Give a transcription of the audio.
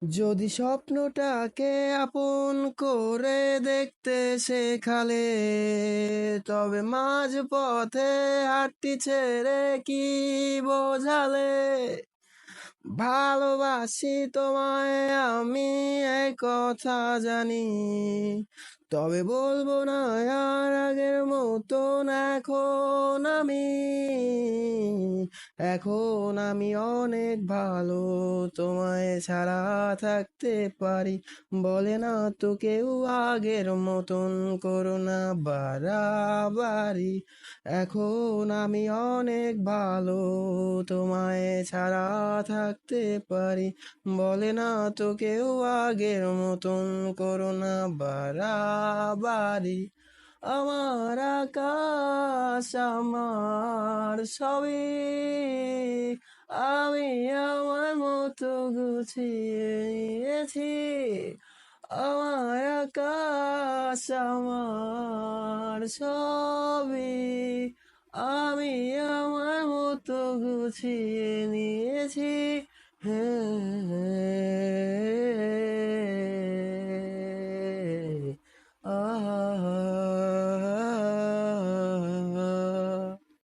যদি স্বপ্নটাকে আপন করে দেখতে শেখালে, তবে মাঝ পথে হাঁটতি ছেড়ে কি বোঝালে? ভালোবাসি তোমায় আমি, এই কথা জানি, তবে বলবো না আর আগের মতন। এখন আমি অনেক ভালো, তোমায় ছাড়া থাকতে পারি। বলে না তো কেউ আগের মতন করো না বাড়াবাড়ি। এখন আমি অনেক ভালো, তোমায় ছাড়া থাকতে পারি। বলে না তো কেউ আগের মতন করো না বাড়াবাড়ি। আমার আকাশ আমার সবই, আমি আমার মতো গুছিয়ে নিয়েছি। আমার আকাশ আমার সবই, আমি আমার মতো গুছিয়ে নিয়েছি। হ্যাঁ।